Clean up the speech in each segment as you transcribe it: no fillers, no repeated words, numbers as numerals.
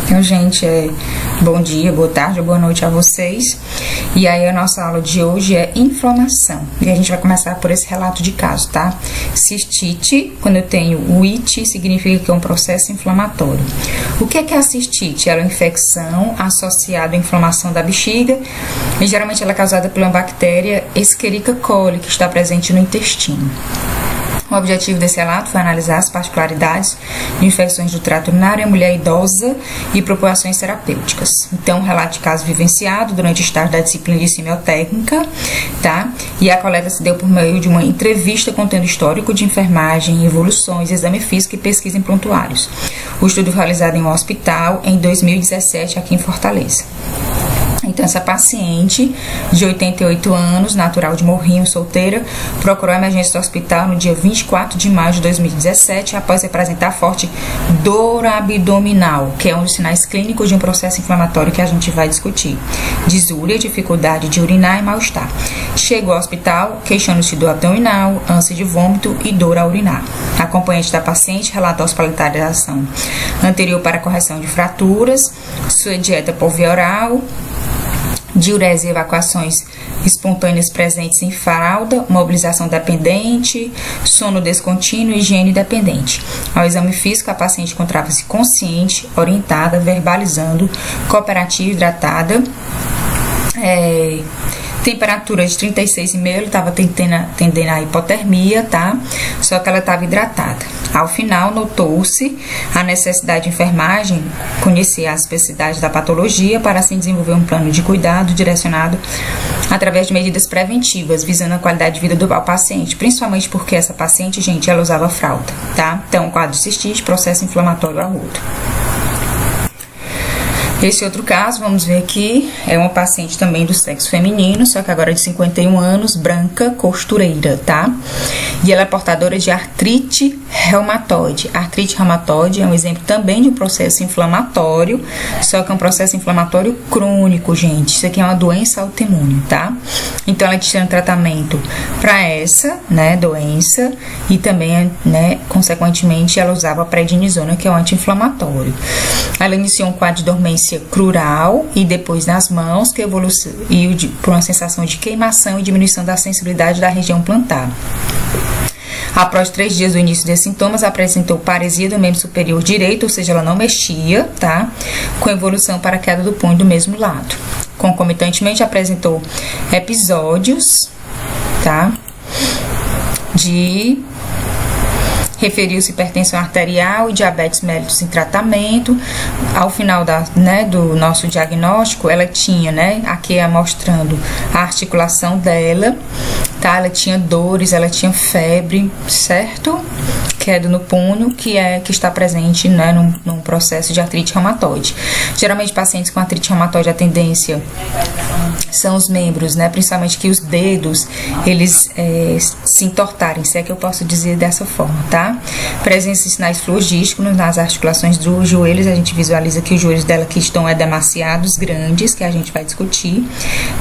Então, gente, bom dia, boa tarde, boa noite a vocês. E aí a nossa aula de hoje é inflamação. E a gente vai começar por esse relato de caso, tá? Cistite, quando eu tenho o it, significa que é um processo inflamatório. O que é a cistite? Ela é uma infecção associada à inflamação da bexiga e geralmente ela é causada por uma bactéria Escherichia coli, que está presente no intestino. O objetivo desse relato foi analisar as particularidades de infecções do trato urinário em mulher idosa e propor ações terapêuticas. Então, relato de caso vivenciado durante o estágio da disciplina de semiotécnica, tá? E a coleta se deu por meio de uma entrevista contendo histórico de enfermagem, evoluções, exame físico e pesquisa em prontuários. O estudo foi realizado em um hospital em 2017 aqui em Fortaleza. Então, essa paciente de 88 anos, natural de Morrinho, solteira, procurou a emergência do hospital no dia 24 de maio de 2017, após apresentar forte dor abdominal, que é um dos sinais clínicos de um processo inflamatório que a gente vai discutir. Disúria, dificuldade de urinar e mal-estar. Chegou ao hospital queixando-se de dor abdominal, ânsia de vômito e dor a urinar. A acompanhante da paciente relatou hospitalização anterior para correção de fraturas, sua dieta por via oral, diurese e evacuações espontâneas presentes em fralda, mobilização dependente, sono descontínuo e higiene dependente. Ao exame físico, a paciente encontrava-se consciente, orientada, verbalizando, cooperativa, hidratada, temperatura de 36,5, ele estava tendendo a hipotermia, tá? Só que ela estava hidratada. Ao final, notou-se a necessidade de enfermagem conhecer as especificidades da patologia para assim desenvolver um plano de cuidado direcionado através de medidas preventivas, visando a qualidade de vida do paciente, principalmente porque essa paciente, gente, ela usava fralda, tá? Então, quadro de cistite, processo inflamatório agudo. Esse outro caso, vamos ver aqui, é uma paciente também do sexo feminino, só que agora de 51 anos, branca, costureira, tá? E ela é portadora de artrite reumatoide. Artrite reumatoide é um exemplo também de um processo inflamatório, só que é um processo inflamatório crônico, gente. Isso aqui é uma doença autoimune, tá? Então, ela tinha um tratamento para essa, né, doença e também, né, consequentemente, ela usava a prednisona, que é um anti-inflamatório. Ela iniciou um quadro de dormência crural e depois nas mãos, que evoluiu por uma sensação de queimação e diminuição da sensibilidade da região plantar. Após 3 dias do início desses sintomas, apresentou paresia do membro superior direito, ou seja, ela não mexia, tá? Com evolução para a queda do punho do mesmo lado. Concomitantemente, apresentou episódios, tá? Referiu-se hipertensão arterial e diabetes mellitus em tratamento. Ao final do nosso diagnóstico, ela tinha, né, aqui mostrando a articulação dela, tá? Ela tinha dores, ela tinha febre, certo? Queda no punho, que está presente, né, num processo de artrite reumatoide. Geralmente, pacientes com artrite reumatoide, a tendência são os membros, né, principalmente que os dedos, eles se entortarem, se é que eu posso dizer dessa forma, tá? Presença de sinais flogísticos nas articulações dos joelhos, a gente visualiza que os joelhos dela que estão demasiados grandes, que a gente vai discutir,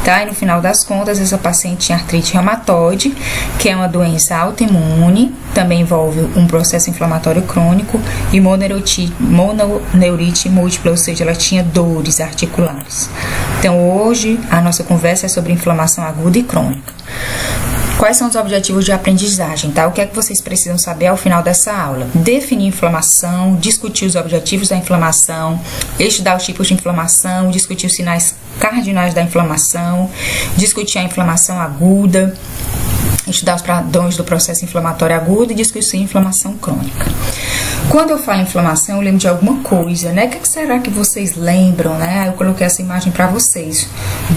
tá? E no final das contas, essa paciente tinha artrite reumatoide, que é uma doença autoimune, também envolve um processo inflamatório crônico e mononeurite múltipla, ou seja, ela tinha dores articulares. Então, hoje, a nossa conversa é sobre inflamação aguda e crônica. Quais são os objetivos de aprendizagem, tá? O que é que vocês precisam saber ao final dessa aula? Definir inflamação, discutir os objetivos da inflamação, estudar os tipos de inflamação, discutir os sinais cardinais da inflamação, discutir a inflamação aguda, estudar os padrões do processo inflamatório agudo e discutir a inflamação crônica. Quando eu falo inflamação, eu lembro de alguma coisa, né? O que será que vocês lembram, né? Eu coloquei essa imagem para vocês.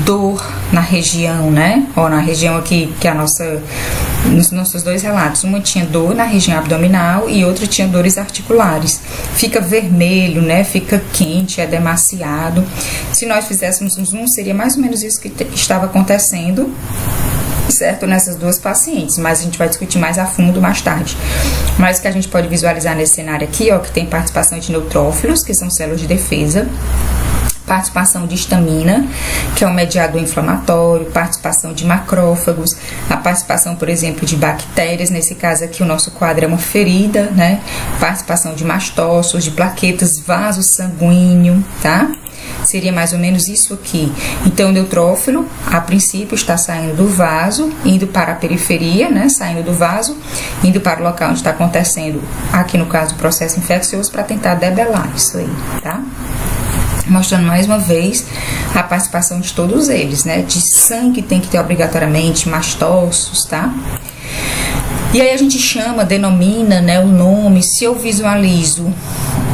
Dor na região, né? Ó, na região aqui, que é nos nossos dois relatos. Uma tinha dor na região abdominal e outra tinha dores articulares. Fica vermelho, né? Fica quente, é demasiado. Se nós fizéssemos um zoom, seria mais ou menos isso que estava acontecendo, certo? Nessas duas pacientes, mas a gente vai discutir mais a fundo mais tarde. Mas o que a gente pode visualizar nesse cenário aqui, ó, que tem participação de neutrófilos, que são células de defesa, participação de histamina, que é um mediador inflamatório, participação de macrófagos, a participação, por exemplo, de bactérias, nesse caso aqui o nosso quadro é uma ferida, né? Participação de mastócitos, de plaquetas, vaso sanguíneo, tá? Seria mais ou menos isso aqui. Então, o neutrófilo, a princípio, está saindo do vaso, indo para a periferia, né? Saindo do vaso, indo para o local onde está acontecendo, aqui no caso, o processo infeccioso, para tentar debelar isso aí, tá? Mostrando mais uma vez a participação de todos eles, né? De sangue tem que ter obrigatoriamente mastócitos, tá? E aí a gente chama, denomina, né, o nome. Se eu visualizo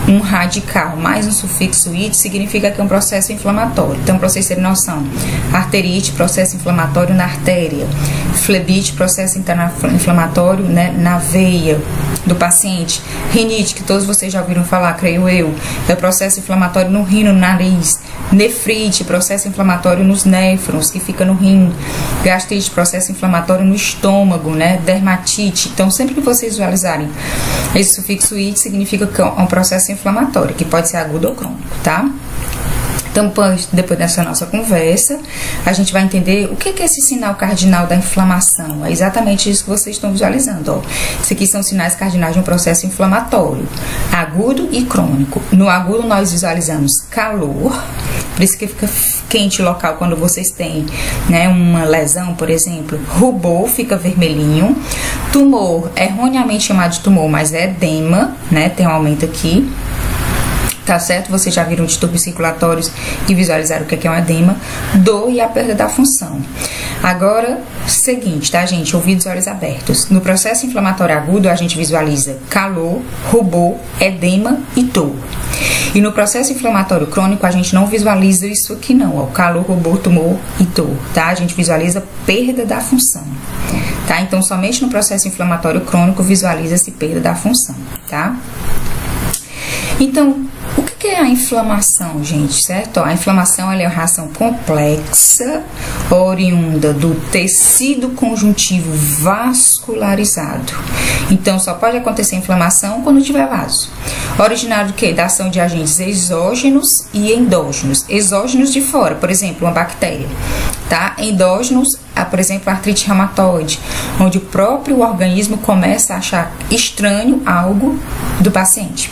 um radical mais um sufixo "ite", significa que é um processo inflamatório. Então, para vocês terem noção, arterite, processo inflamatório na artéria, flebite, processo inflamatório, né, na veia do paciente, rinite, que todos vocês já ouviram falar, creio eu, é processo inflamatório no rim, no nariz, nefrite, processo inflamatório nos néfrons, que fica no rim, gastrite, processo inflamatório no estômago, né, dermatite. Então, sempre que vocês visualizarem esse sufixo "ite", significa que é um processo inflamatório, que pode ser agudo ou crônico, tá? Então, depois dessa nossa conversa, a gente vai entender o que é esse sinal cardinal da inflamação. É exatamente isso que vocês estão visualizando, ó. Isso aqui são sinais cardinais de um processo inflamatório, agudo e crônico. No agudo, nós visualizamos calor, por isso que fica quente o local quando vocês têm, né, uma lesão, por exemplo. Rubor, fica vermelhinho. Tumor, erroneamente chamado de tumor, mas é edema, né, tem um aumento aqui. Tá certo? Vocês já viram distúrbios circulatórios e visualizaram o que é um edema. Dor e a perda da função. Agora, seguinte, tá, gente? Ouvidos e olhos abertos. No processo inflamatório agudo, a gente visualiza calor, rubor, edema e dor. E no processo inflamatório crônico, a gente não visualiza isso aqui não, ó. Calor, rubor, tumor e dor, tá? A gente visualiza perda da função, tá? Então, somente no processo inflamatório crônico visualiza-se perda da função, tá? Então, o que é a inflamação, gente, certo? A inflamação ela é uma reação complexa, oriunda do tecido conjuntivo vascularizado. Então, só pode acontecer inflamação quando tiver vaso. Originário do quê? Da ação de agentes exógenos e endógenos. Exógenos de fora, por exemplo, uma bactéria, tá? Endógenos, por exemplo, a artrite reumatoide, onde o próprio organismo começa a achar estranho algo do paciente.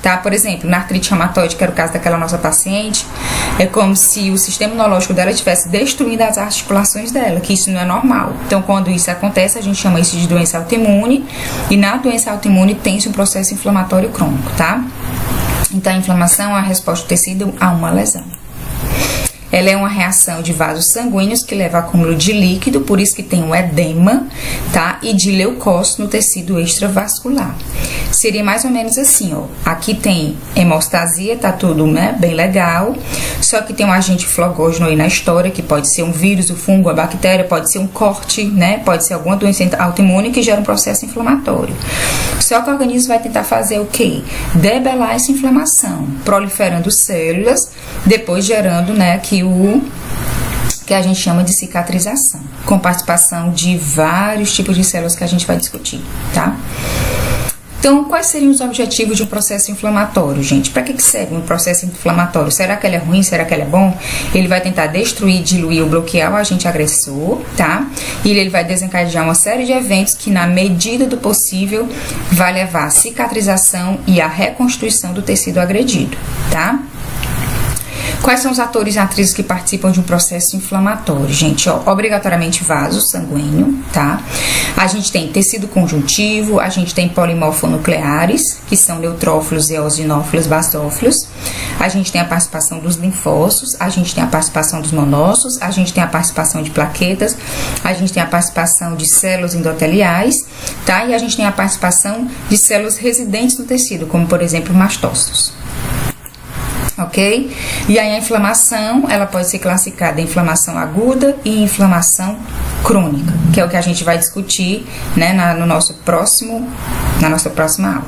Tá? Por exemplo, na artrite reumatoide, que era o caso daquela nossa paciente, é como se o sistema imunológico dela estivesse destruindo as articulações dela, que isso não é normal. Então, quando isso acontece, a gente chama isso de doença autoimune, e na doença autoimune tem-se um processo inflamatório crônico, tá? Então, a inflamação é a resposta do tecido a uma lesão. Ela é uma reação de vasos sanguíneos que leva a acúmulo de líquido, por isso que tem um edema, tá? E de leucócitos no tecido extravascular. Seria mais ou menos assim, ó. Aqui tem hemostasia, tá tudo, né, bem legal. Só que tem um agente flogógeno aí na história, que pode ser um vírus, o fungo, a bactéria, pode ser um corte, né? Pode ser alguma doença autoimune que gera um processo inflamatório. Só que o organismo vai tentar fazer o quê? Debelar essa inflamação, proliferando células, depois gerando, né, aqui o que a gente chama de cicatrização, com participação de vários tipos de células que a gente vai discutir, tá? Então, quais seriam os objetivos de um processo inflamatório, gente? Para que serve um processo inflamatório? Será que ele é ruim? Será que ele é bom? Ele vai tentar destruir, diluir ou bloquear o agente agressor, tá? E ele vai desencadear uma série de eventos que, na medida do possível, vai levar à cicatrização e à reconstituição do tecido agredido, tá? Quais são os atores e atrizes que participam de um processo inflamatório, gente? Ó, obrigatoriamente vaso sanguíneo, tá? A gente tem tecido conjuntivo, a gente tem polimorfonucleares, que são neutrófilos, eosinófilos, basófilos. A gente tem a participação dos linfócitos, a gente tem a participação dos monócitos, a gente tem a participação de plaquetas, a gente tem a participação de células endoteliais, tá? E a gente tem a participação de células residentes no tecido, como, por exemplo, mastócitos. Ok? E aí a inflamação, ela pode ser classificada em inflamação aguda e inflamação crônica, que é o que a gente vai discutir, né, na nossa próxima aula.